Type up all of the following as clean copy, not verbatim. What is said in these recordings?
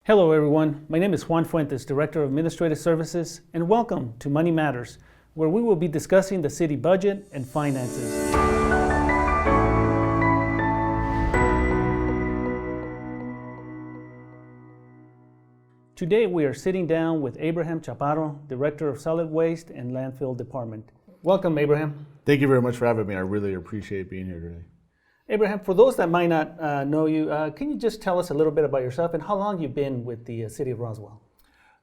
Hello everyone, my name is Juan Fuentes, Director of Administrative Services, and welcome to Money Matters, where we will be discussing the city budget and finances. Today we are sitting down with Abraham Chaparro, Director of Solid Waste and Landfill Department. Welcome, Abraham. Thank you very much for having me. I really appreciate being here today. Abraham, for those that might not know you, can you just tell us a little bit about yourself and how long you've been with the City of Roswell?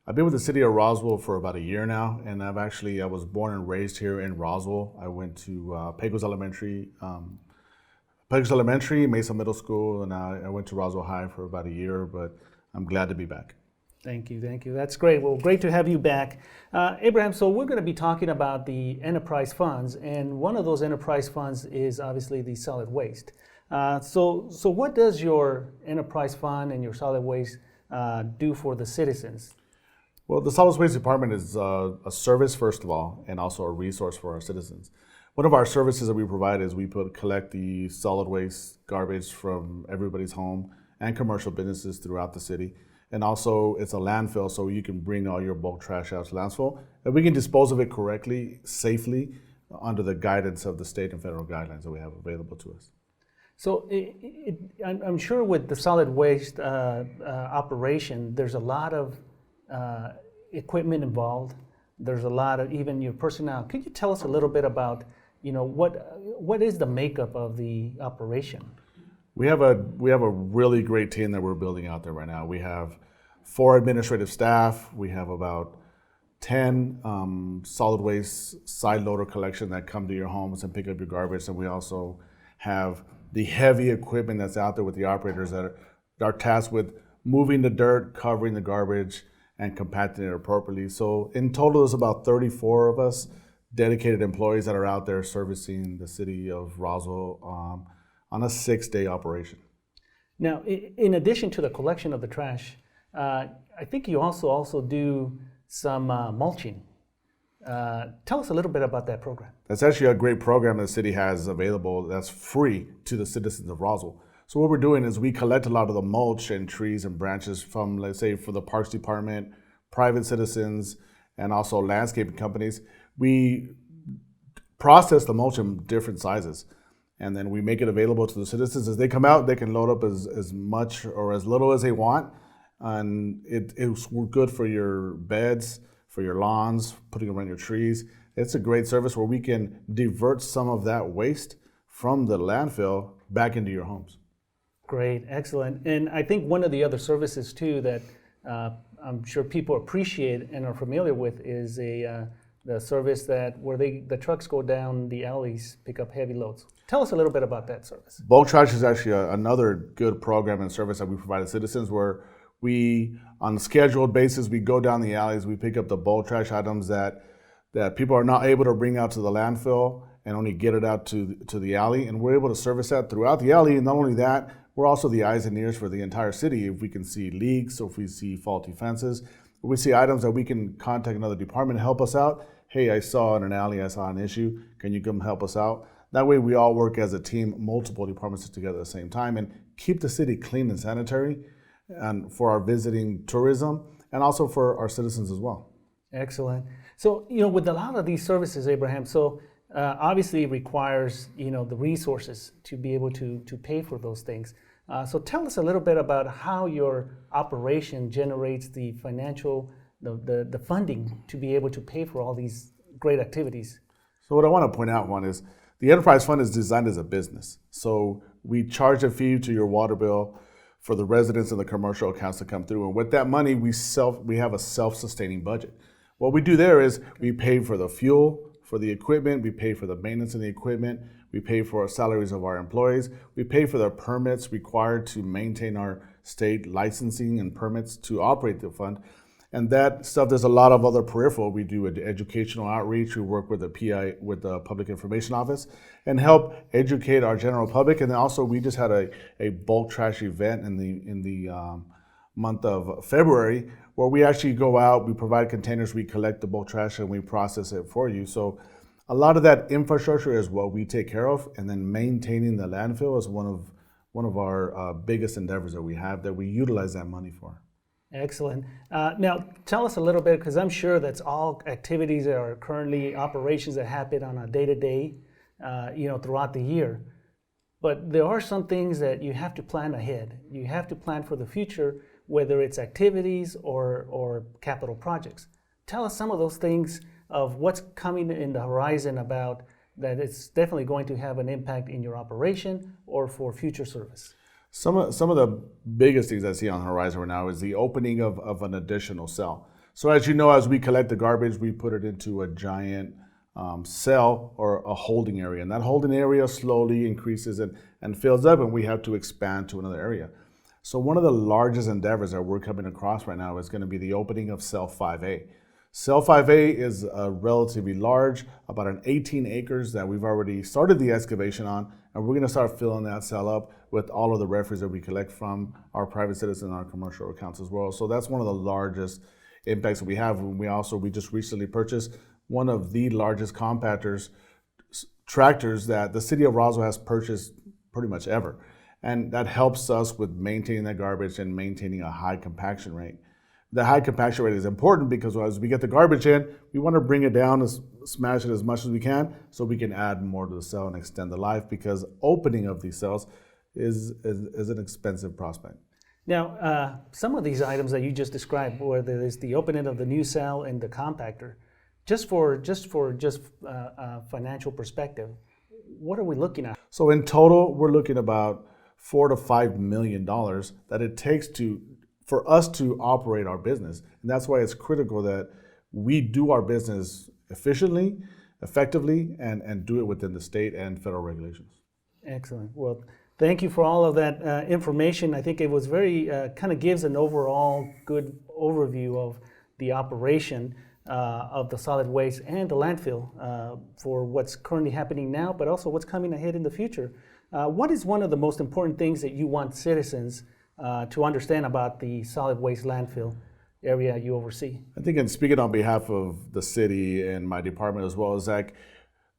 I've been with the City of Roswell for about a year now, and I was born and raised here in Roswell. I went to Pecos Elementary, Mesa Middle School, and I went to Roswell High for about a year, but I'm glad to be back. Thank you. That's great. Well, great to have you back. Abraham, so we're going to be talking about the enterprise funds, and one of those enterprise funds is obviously the solid waste. So what does your enterprise fund and your solid waste do for the citizens? Well, the Solid Waste Department is a service, first of all, and also a resource for our citizens. One of our services that we provide is we collect the solid waste garbage from everybody's home and commercial businesses throughout the city. And also, it's a landfill, so you can bring all your bulk trash out to landfill, and we can dispose of it correctly, safely, under the guidance of the state and federal guidelines that we have available to us. So I'm sure with the solid waste operation, there's a lot of equipment involved. There's a lot of even your personnel. Could you tell us a little bit about, what is the makeup of the operation? We have a really great team that we're building out there right now. We have 4 administrative staff. We have about 10 solid waste side loader collection that come to your homes and pick up your garbage. And we also have the heavy equipment that's out there with the operators that are tasked with moving the dirt, covering the garbage, and compacting it appropriately. So in total, there's about 34 of us dedicated employees that are out there servicing the city of Roswell on a 6-day operation. Now, in addition to the collection of the trash, I think you also do some mulching. Tell us a little bit about that program. That's actually a great program the city has available that's free to the citizens of Roswell. So what we're doing is we collect a lot of the mulch and trees and branches from, let's say, for the Parks Department, private citizens, and also landscaping companies. We process the mulch in different sizes, and then we make it available to the citizens. As they come out, they can load up as much or as little as they want, and it's good for your beds, for your lawns, putting around your trees. It's a great service where we can divert some of that waste from the landfill back into your homes. Great, excellent. And I think one of the other services too that I'm sure people appreciate and are familiar with is the service where the trucks go down the alleys, pick up heavy loads. Tell us a little bit about that service. Bulk trash is actually another good program and service that we provide to citizens, where we, on a scheduled basis, we go down the alleys, we pick up the bulk trash items that people are not able to bring out to the landfill and only get it out to the alley, and we're able to service that throughout the alley. And not only that, we're also the eyes and ears for the entire city. If we can see leaks, or if we see faulty fences, if we see items that we can contact another department to help us out. Hey, I saw in an alley, I saw an issue. Can you come help us out? That way we all work as a team, multiple departments together at the same time, and keep the city clean and sanitary, and for our visiting tourism and also for our citizens as well. Excellent. So, with a lot of these services, Abraham, obviously it requires, the resources to be able to pay for those things. So tell us a little bit about how your operation generates the financial, the funding to be able to pay for all these great activities. So what I want to point out, one is the enterprise fund is designed as a business. So we charge a fee to your water bill for the residents and the commercial accounts to come through. And with that money, we have a self-sustaining budget. What we do there is we pay for the fuel, for the equipment, we pay for the maintenance of the equipment, we pay for our salaries of our employees, we pay for the permits required to maintain our state licensing and permits to operate the fund. And that stuff, there's a lot of other peripheral. We do educational outreach. We work with the Public Information Office, and help educate our general public. And then also, we just had a bulk trash event in the month of February, where we actually go out, we provide containers, we collect the bulk trash, and we process it for you. So a lot of that infrastructure is what we take care of, and then maintaining the landfill is one of our biggest endeavors that we have, that we utilize that money for. Excellent. Now, tell us a little bit, because I'm sure that's all activities that are currently operations that happen on a day-to-day, throughout the year. But there are some things that you have to plan ahead. You have to plan for the future, whether it's activities or capital projects. Tell us some of those things of what's coming in the horizon about that it's definitely going to have an impact in your operation or for future service. Some of the biggest things I see on the horizon right now is the opening of an additional cell. So as you know, as we collect the garbage, we put it into a giant cell or a holding area. And that holding area slowly increases and fills up, and we have to expand to another area. So one of the largest endeavors that we're coming across right now is going to be the opening of Cell 5A. Cell 5A is relatively large, about an 18 acres that we've already started the excavation on, and we're going to start filling that cell up with all of the refuse that we collect from our private citizens and our commercial accounts as well. So that's one of the largest impacts that we have. We just recently purchased one of the largest compactors, tractors that the City of Roswell has purchased pretty much ever. And that helps us with maintaining that garbage and maintaining a high compaction rate. The high compaction rate is important because as we get the garbage in, we want to bring it down, smash it as much as we can so we can add more to the cell and extend the life, because opening of these cells is an expensive prospect. Now, some of these items that you just described, whether it's the opening of the new cell and the compactor, just for financial perspective, what are we looking at? So in total, we're looking about $4 to $5 million that it takes for us to operate our business. And that's why it's critical that we do our business efficiently, effectively, and do it within the state and federal regulations. Excellent. Well, thank you for all of that information. I think it was very, kind of gives an overall good overview of the operation of the solid waste and the landfill for what's currently happening now, but also what's coming ahead in the future. What is one of the most important things that you want citizens to understand about the solid waste landfill area you oversee? I think, and speaking on behalf of the city and my department as well, is like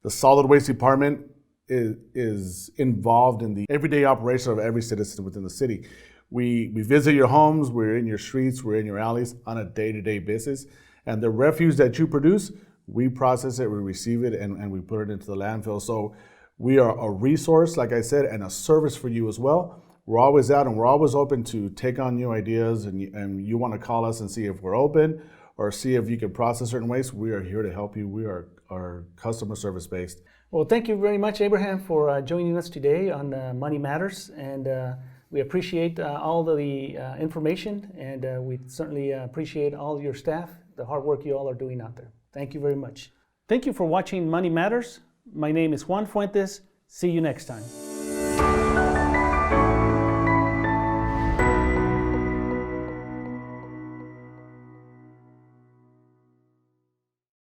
the solid waste department is involved in the everyday operation of every citizen within the city. We visit your homes, we're in your streets, we're in your alleys on a day-to-day basis. And the refuse that you produce, we process it, we receive it, and we put it into the landfill. So we are a resource, like I said, and a service for you as well. We're always out and we're always open to take on new ideas, and you want to call us and see if we're open or see if you can process certain waste. We are here to help you. We are customer service based. Well, thank you very much, Abraham, for joining us today on Money Matters. And we appreciate all the information, and we certainly appreciate all your staff, the hard work you all are doing out there. Thank you very much. Thank you for watching Money Matters. My name is Juan Fuentes. See you next time.